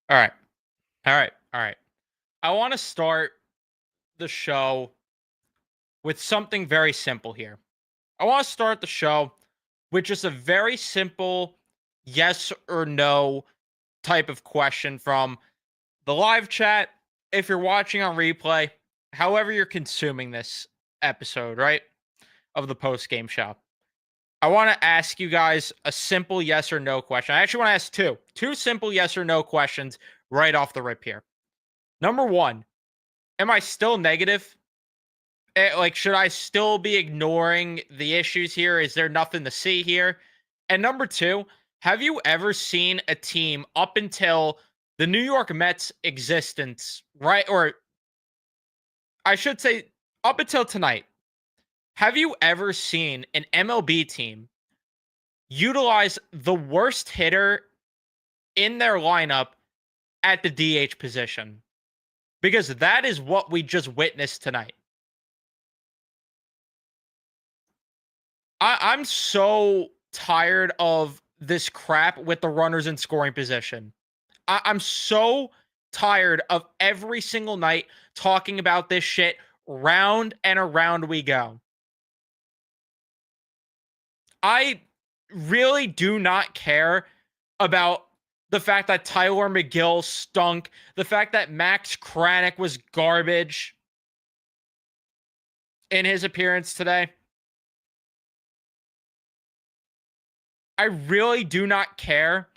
All right. All right. All right. I want to start the show with something very simple here. I want to start the show with just a very simple yes or no type of question from the live chat. If you're watching on replay, however you're consuming this episode, right, of the post game show, I want to ask you guys a simple yes or no question. I actually want to ask two simple yes or no questions right off the rip here. Number one, am I still negative? Like, should I still be ignoring the issues here? Is there nothing to see here? And number two, have you ever seen a team up until the New York Mets existence, right? Or I should say, up until tonight, have you ever seen an MLB team utilize the worst hitter in their lineup at the DH position? Because that is what we just witnessed tonight. I'm so tired of this crap with the runners in scoring position. I'm so tired of every single night talking about this shit. Round and around we go. I really do not care about the fact that Tyler McGill stunk, the fact that Max Kranick was garbage in his appearance today. I really do not care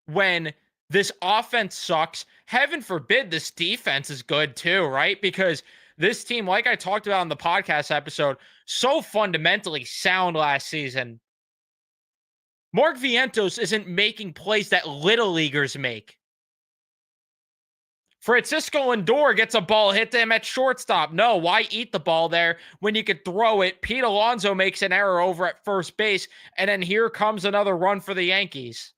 when this offense sucks. Heaven forbid this defense is good too, right? Because this team, like I talked about in the podcast episode, so fundamentally sound last season. Mark Vientos isn't making plays that little leaguers make. Francisco Lindor gets a ball hit to him at shortstop. No, why eat the ball there when you could throw it? Pete Alonso makes an error over at first base, and then here comes another run for the Yankees.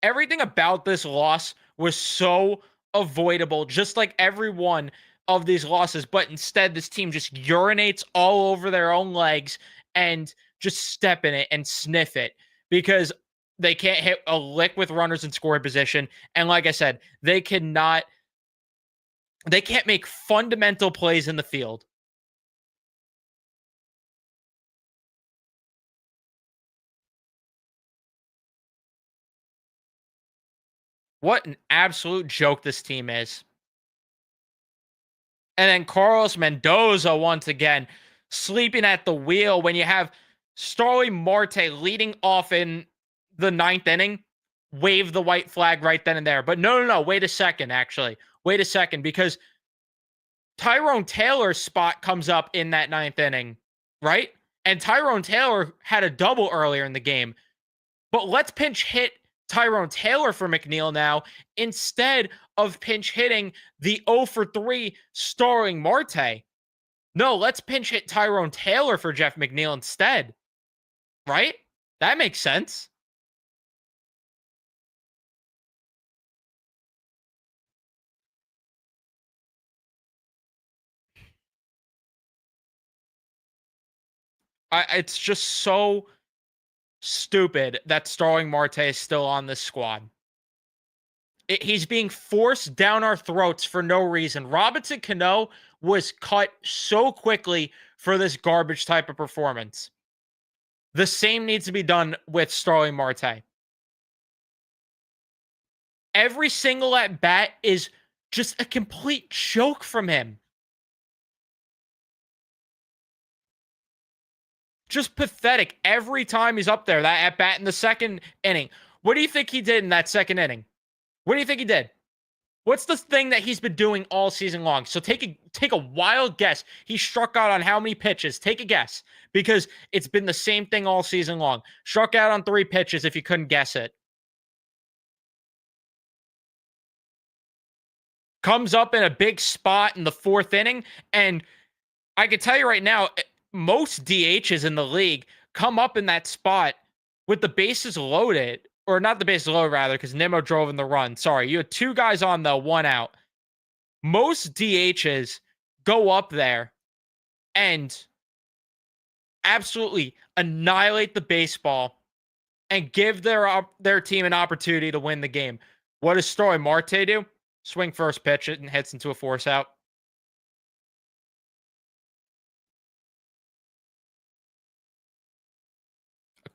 Everything about this loss was so avoidable, just like every one of these losses. But instead, this team just urinates all over their own legs and just step in it and sniff it because they can't hit a lick with runners in scoring position. And like I said, they can't make fundamental plays in the field. What an absolute joke this team is. And then Carlos Mendoza once again sleeping at the wheel when you have Starling Marte leading off in the ninth inning. Wave the white flag right then and there. But no. Wait a second, actually. Wait a second, because Tyrone Taylor's spot comes up in that ninth inning, right? And Tyrone Taylor had a double earlier in the game. But let's pinch hit Tyrone Taylor for McNeil now instead of pinch hitting the 0 for 3 Starling Marte. No, let's pinch hit Tyrone Taylor for Jeff McNeil instead. Right? That makes sense. It's just so stupid that Starling Marte is still on this squad. He's being forced down our throats for no reason. Robinson Cano was cut so quickly for this garbage type of performance. The same needs to be done with Starling Marte. Every single at bat is just a complete joke from him. Just pathetic every time he's up there. That at bat in the second inning. What do you think he did in that second inning? What do you think he did? What's the thing that he's been doing all season long? So take a wild guess. He struck out on how many pitches? Take a guess, because it's been the same thing all season long. Struck out on 3 pitches if you couldn't guess it. Comes up in a big spot in the 4th inning, and I can tell you right now, most DHs in the league come up in that spot with the bases loaded, or not the bases loaded rather, because Nimmo drove in the run. Sorry, you had 2 guys on the 1 out. Most DHs go up there and absolutely annihilate the baseball and give their team an opportunity to win the game. What does Starling Marte do? Swing first pitch it and hits into a force out.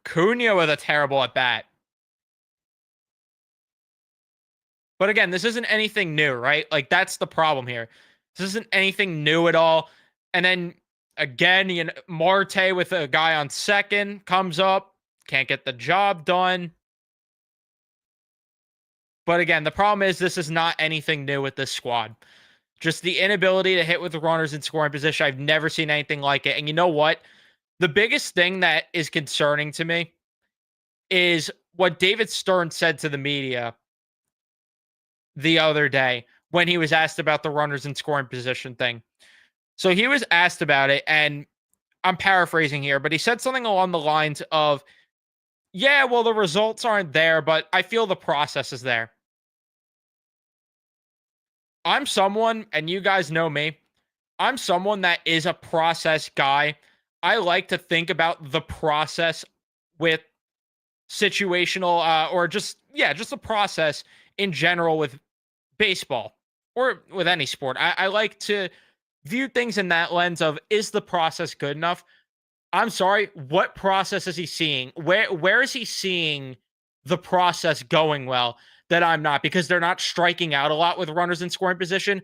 Cunha with a terrible at bat. But again, this isn't anything new, right? Like that's the problem here. This isn't anything new at all. And then again, Marte with a guy on second comes up, can't get the job done. But again, the problem is this is not anything new with this squad. Just the inability to hit with the runners in scoring position. I've never seen anything like it. And you know what? The biggest thing that is concerning to me is what David Stern said to the media the other day when he was asked about the runners in scoring position thing. So he was asked about it, and I'm paraphrasing here, but he said something along the lines of, yeah, well, the results aren't there, but I feel the process is there. I'm someone, and you guys know me, I'm someone that is a process guy. I like to think about the process with situational or just the process in general with baseball or with any sport. I like to view things in that lens of, is the process good enough? I'm sorry, what process is he seeing? Where is he seeing the process going well that I'm not? Because they're not striking out a lot with runners in scoring position.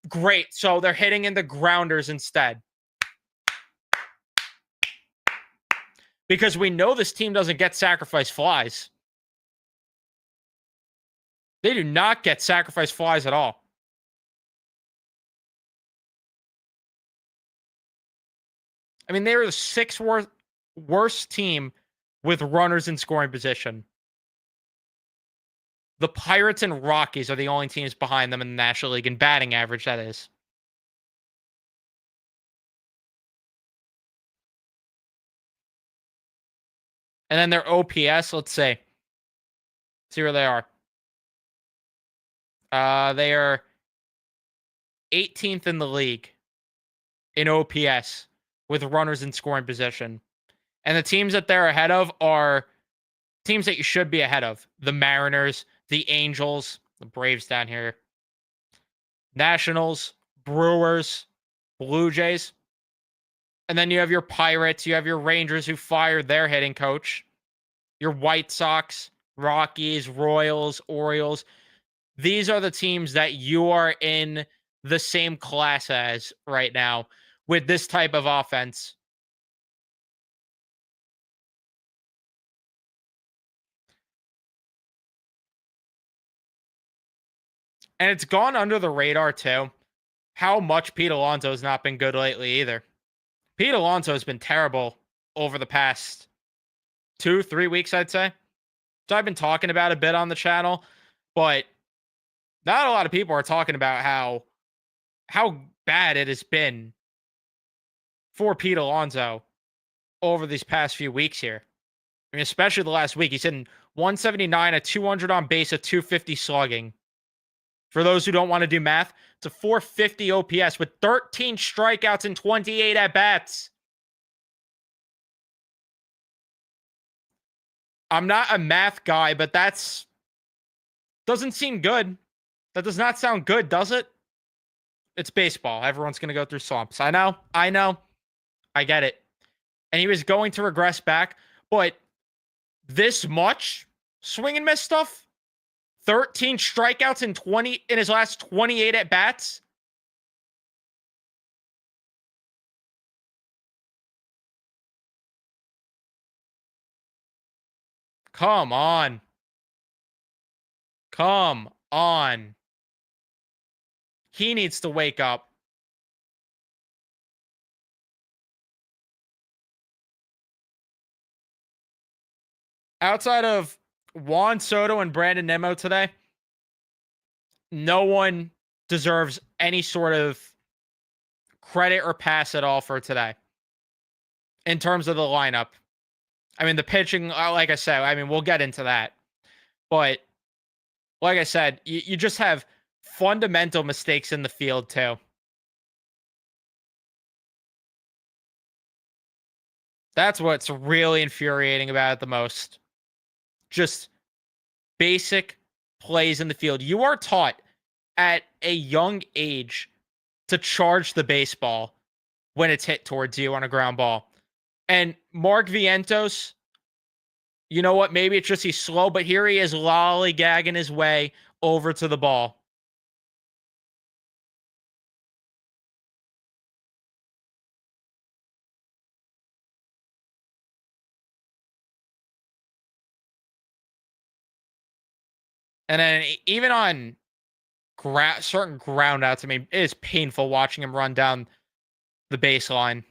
Great. So they're hitting into grounders instead. Because we know this team doesn't get sacrifice flies. They do not get sacrifice flies at all. I mean, they were the sixth worst team with runners in scoring position. The Pirates and Rockies are the only teams behind them in the National League in batting average, that is. And then their OPS, let's see. See where they are. They are 18th in the league in OPS with runners in scoring position. And the teams that they're ahead of are teams that you should be ahead of. The Mariners, the Angels, the Braves down here, Nationals, Brewers, Blue Jays. And then you have your Pirates, you have your Rangers who fired their hitting coach, your White Sox, Rockies, Royals, Orioles. These are the teams that you are in the same class as right now with this type of offense. And it's gone under the radar too, how much Pete Alonso has not been good lately either. Pete Alonso has been terrible over the past 2-3 weeks, I'd say. So I've been talking about a bit on the channel, but not a lot of people are talking about how bad it has been for Pete Alonso over these past few weeks here. I mean, especially the last week. He's hitting 179, a 200 on base, a 250 slugging. For those who don't want to do math, it's a 450 OPS with 13 strikeouts and 28 at-bats. I'm not a math guy, but that's doesn't seem good. That does not sound good, does it? It's baseball. Everyone's going to go through slumps. I know. I get it. And he was going to regress back, but this much swing and miss stuff? 13 strikeouts in his last 28 at bats? Come on. Come on. He needs to wake up. Outside of Juan Soto and Brandon Nimmo today, no one deserves any sort of credit or pass at all for today in terms of the lineup. I mean, the pitching, like I said, I mean, we'll get into that. But like I said, you just have fundamental mistakes in the field, too. That's what's really infuriating about it the most. just basic plays in the field. You are taught at a young age to charge the baseball when it's hit towards you on a ground ball. And Mark Vientos, you know what? Maybe it's just he's slow, but here he is lollygagging his way over to the ball. And then even on certain ground outs, I mean, it is painful watching him run down the baseline.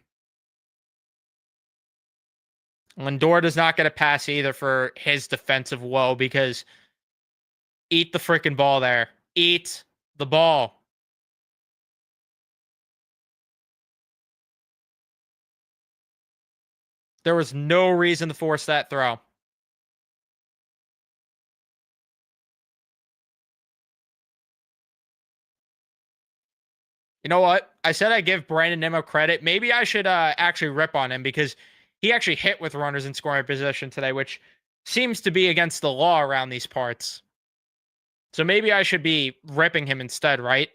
Lindor does not get a pass either for his defensive woe because eat the freaking ball there. Eat the ball. There was no reason to force that throw. You know what? I said I give Brandon Nimmo credit. Maybe I should actually rip on him because he actually hit with runners in scoring position today, which seems to be against the law around these parts. So maybe I should be ripping him instead, right?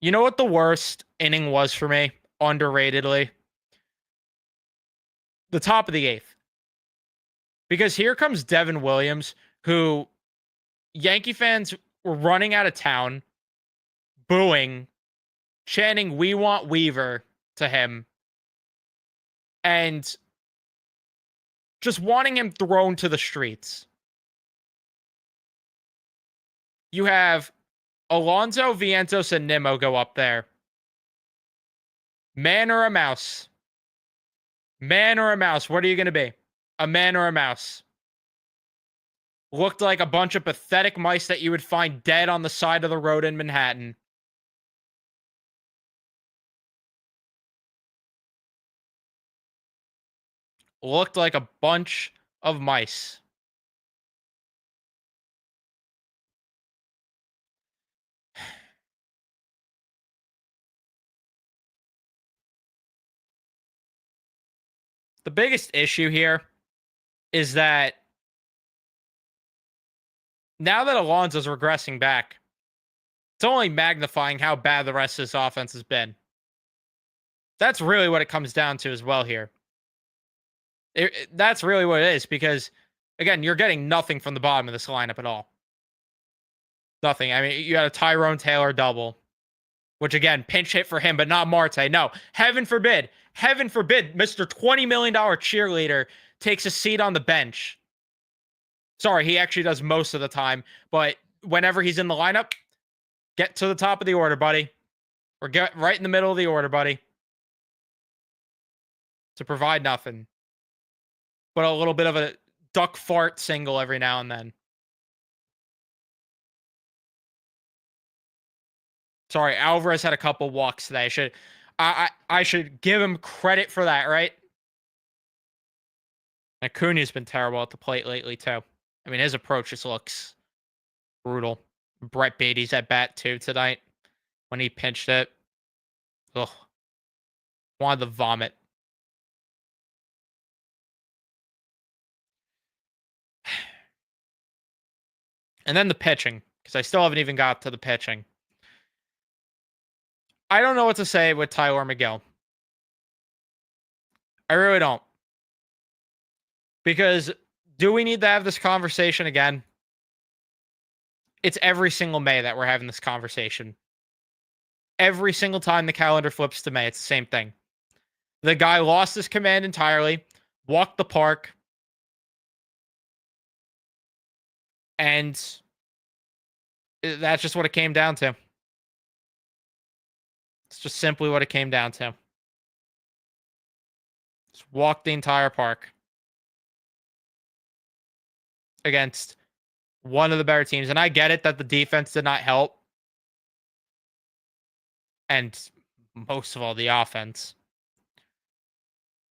You know what the worst inning was for me, underratedly? The top of the eighth. Because here comes Devin Williams, who Yankee fans were running out of town, booing, chanting, "We want Weaver" to him, and just wanting him thrown to the streets. You have Alonso, Vientos, and Nimmo go up there. Man or a mouse? Man or a mouse? What are you going to be? A man or a mouse? Looked like a bunch of pathetic mice that you would find dead on the side of the road in Manhattan. Looked like a bunch of mice. The biggest issue here is that now that Alonso's regressing back, it's only magnifying how bad the rest of this offense has been. That's really what it comes down to as well here. That's really what it is because, again, you're getting nothing from the bottom of this lineup at all. Nothing. I mean, you had a Tyrone Taylor double, which, again, pinch hit for him, but not Marte. No, heaven forbid, Mr. $20 million cheerleader takes a seat on the bench. Sorry, he actually does most of the time, but whenever he's in the lineup, get to the top of the order, buddy. Or get right in the middle of the order, buddy. To provide nothing. But a little bit of a duck fart single every now and then. Sorry, Alvarez had a couple walks today. I should give him credit for that, right? Acuna's been terrible at the plate lately, too. I mean, his approach just looks brutal. Brett Beatty's at bat, too, tonight. When he pinched it. Ugh. Wanted to vomit. And then the pitching, because I still haven't even got to the pitching. I don't know what to say with Tyler McGill. I really don't. Because do we need to have this conversation again? It's every single May that we're having this conversation. Every single time the calendar flips to May, it's the same thing. The guy lost his command entirely, walked the park, and that's just what it came down to. It's just simply what it came down to. Just walked the entire park against one of the better teams. And I get it that the defense did not help. And most of all, the offense.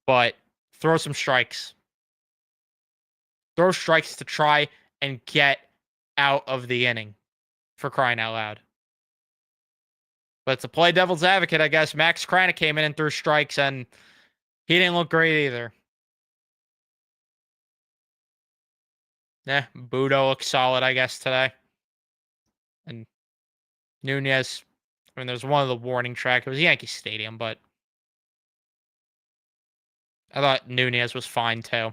But throw some strikes. Throw strikes to try and get out of the inning, for crying out loud. But to play devil's advocate, I guess Max Kranick came in and threw strikes, and he didn't look great either. Yeah, Budo looks solid, I guess, today. And Nunez, I mean, there's one of the warning track. It was Yankee Stadium, but I thought Nunez was fine too.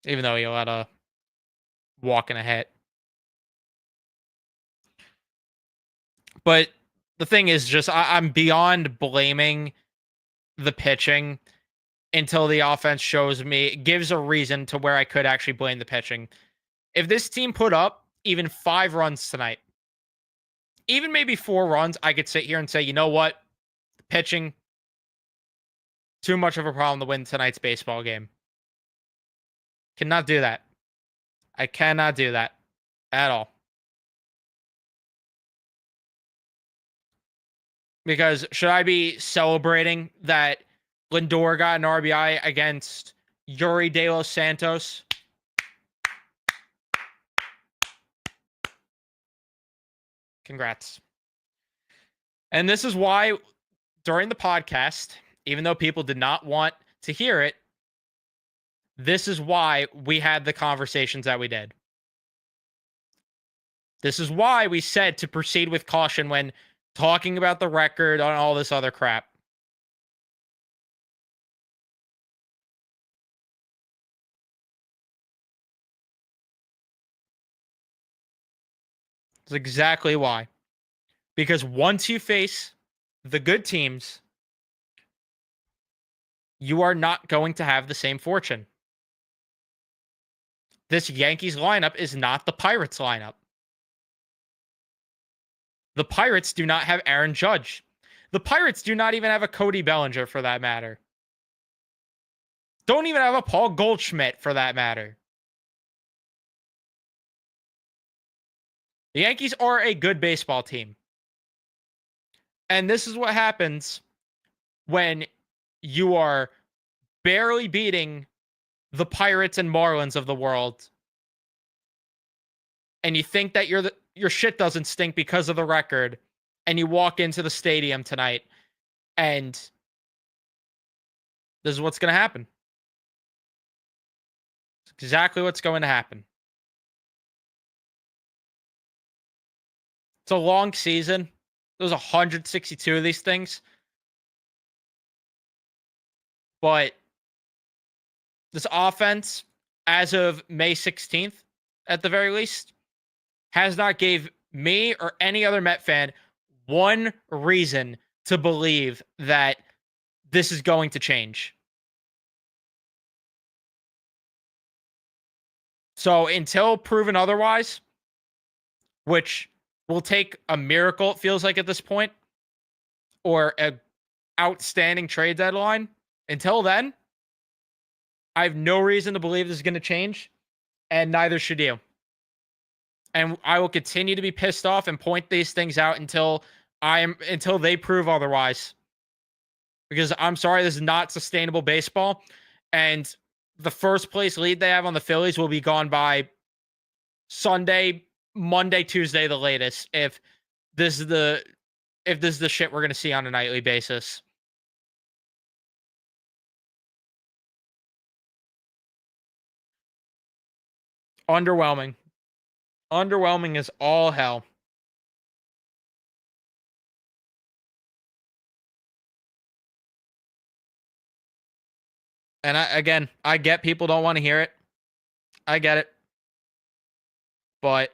Even though he let a walk and a hit. But the thing is just I'm beyond blaming the pitching until the offense gives a reason to where I could actually blame the pitching. If this team put up even 5 runs tonight, even maybe 4 runs, I could sit here and say, you know what? Pitching, too much of a problem to win tonight's baseball game. Cannot do that. I cannot do that at all. Because should I be celebrating that Lindor got an RBI against Yuri De Los Santos? Congrats. And this is why during the podcast, even though people did not want to hear it, this is why we had the conversations that we did. This is why we said to proceed with caution when talking about the record on all this other crap. That's exactly why. Because once you face the good teams, you are not going to have the same fortune. This Yankees lineup is not the Pirates lineup. The Pirates do not have Aaron Judge. The Pirates do not even have a Cody Bellinger, for that matter. Don't even have a Paul Goldschmidt, for that matter. The Yankees are a good baseball team. And this is what happens when you are barely beating the Pirates and Marlins of the world. And you think that your shit doesn't stink because of the record. And you walk into the stadium tonight and this is what's going to happen. It's exactly what's going to happen. It's a long season. There's 162 of these things. But this offense, as of May 16th, at the very least, has not gave me or any other Met fan one reason to believe that this is going to change. So until proven otherwise, which will take a miracle, it feels like at this point, or an outstanding trade deadline, until then, I have no reason to believe this is going to change, and neither should you. And I will continue to be pissed off and point these things out until they prove otherwise. Because I'm sorry, this is not sustainable baseball. And the first place lead they have on the Phillies will be gone by Sunday, Monday, Tuesday, the latest. If this is the shit we're gonna see on a nightly basis. Underwhelming. Underwhelming as all hell. And I get people don't want to hear it. I get it. But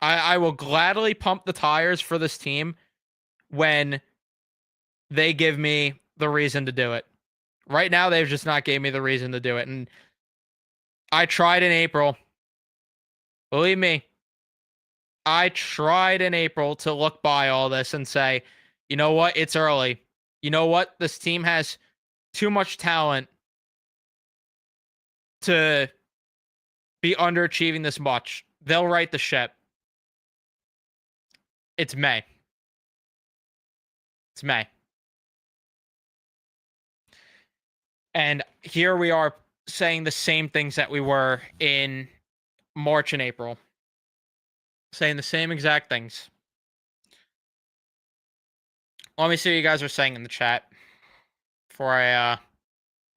I will gladly pump the tires for this team when they give me the reason to do it. Right now, they've just not gave me the reason to do it. And I tried in April. Believe me, I tried in April to look by all this and say, you know what? It's early. You know what? This team has too much talent to be underachieving this much. They'll right the ship. It's May. It's May. And here we are saying the same things that we were in March and April. saying the same exact things. Let me see what you guys are saying in the chat before I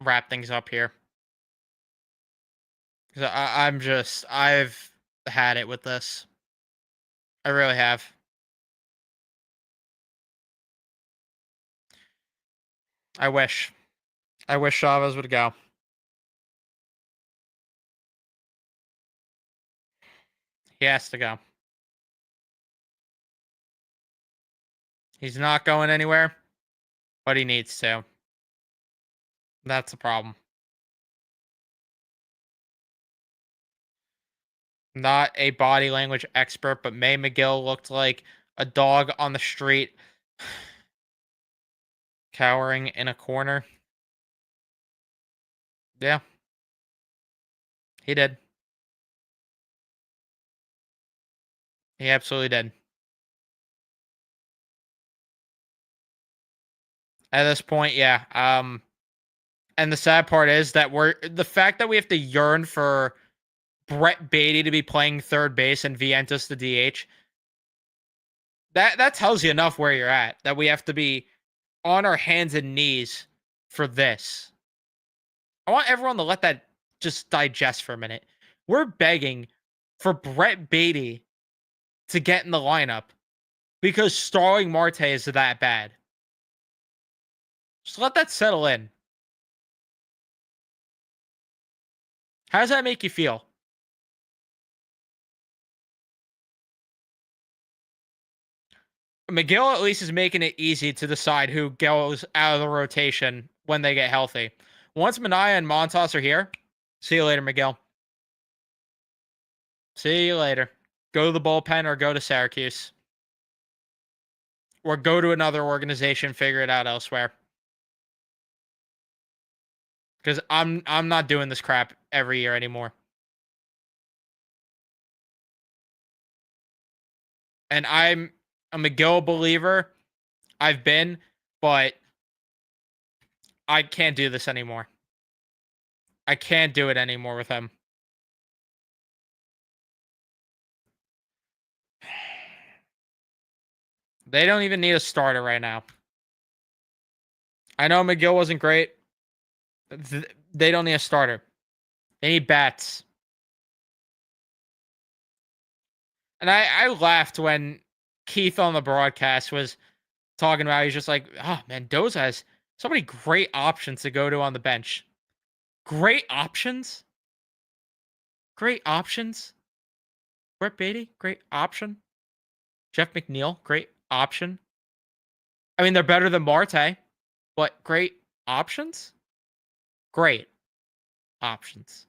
wrap things up here. 'Cause I've had it with this. I really have. I wish. I wish Chavez would go. He has to go. He's not going anywhere, but he needs to. That's the problem. Not a body language expert, but May McGill looked like a dog on the street, cowering in a corner. Yeah, he did. He absolutely did. At this point, yeah. And the sad part is that the fact that we have to yearn for Brett Beatty to be playing third base and Vientos the DH. That tells you enough where you're at. That we have to be on our hands and knees for this. I want everyone to let that just digest for a minute. We're begging for Brett Beatty to get in the lineup because Starling Marte is that bad. Just let that settle in. How does that make you feel? McGill at least is making it easy to decide who goes out of the rotation when they get healthy. Once Manaea and Montas are here, see you later, McGill. See you later. Go to the bullpen or go to Syracuse. Or go to another organization, figure it out elsewhere. Because I'm not doing this crap every year anymore. And I'm a McGill believer. I've been, but I can't do this anymore. I can't do it anymore with him. They don't even need a starter right now. I know McGill wasn't great. They don't need a starter. They need bats. And I laughed when Keith on the broadcast was talking about, he's just like, oh, Mendoza has so many great options to go to on the bench. Great options? Great options? Brett Beatty, great option. Jeff McNeil, great option. I mean, they're better than Marte, but great options? Great options.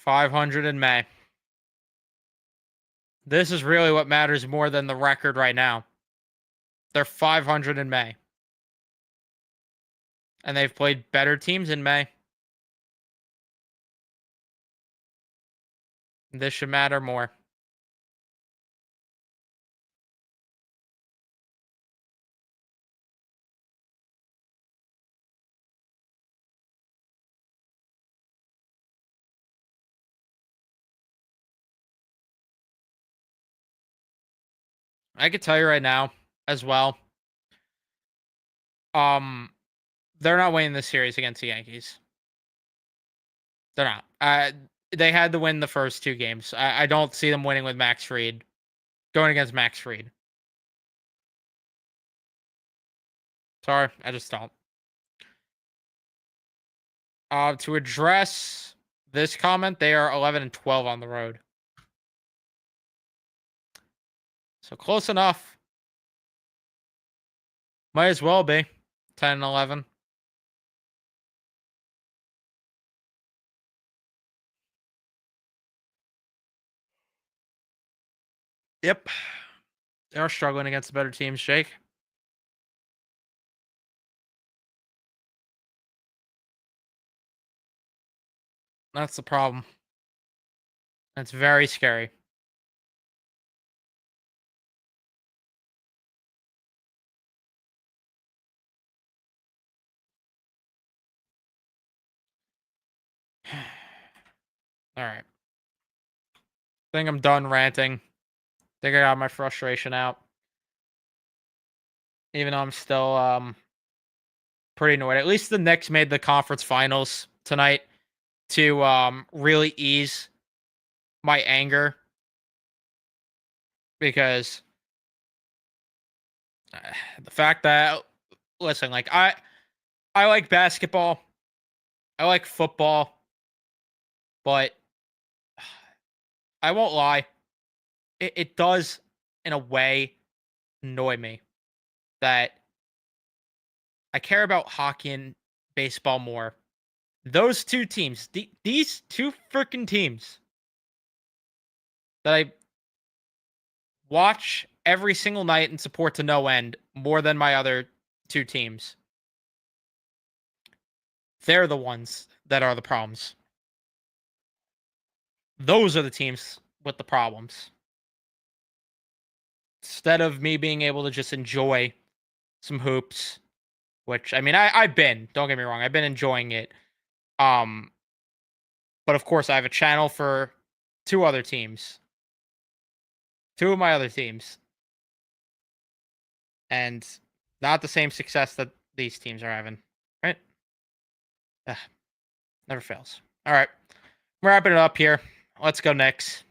.500 in May. This is really what matters more than the record right now. They're .500 in May. And they've played better teams in May. This should matter more. I could tell you right now as well. They're not winning this series against the Yankees. They're not. They had to win the first two games. I don't see them winning with Max Fried. Going against Max Fried. Sorry, I just don't. To address this comment, they are 11-12 on the road. So close enough. Might as well be 10-11. Yep. They are struggling against the better teams, Jake. That's the problem. That's very scary. All right. Think I'm done ranting. Think I got my frustration out. Even though I'm still pretty annoyed. At least the Knicks made the conference finals tonight to really ease my anger because the fact that listen, like I like basketball, I like football, but I won't lie, it does in a way annoy me that I care about hockey and baseball more. Those two teams, these two freaking teams that I watch every single night and support to no end more than my other two teams. They're the ones that are the problems. Those are the teams with the problems. Instead of me being able to just enjoy some hoops, which I mean I've been, don't get me wrong, I've been enjoying it. Um, but of course I have a channel for two other teams. Two of my other teams. And not the same success that these teams are having. Right? Ugh, never fails. All right. Wrapping it up here. Let's go Knicks.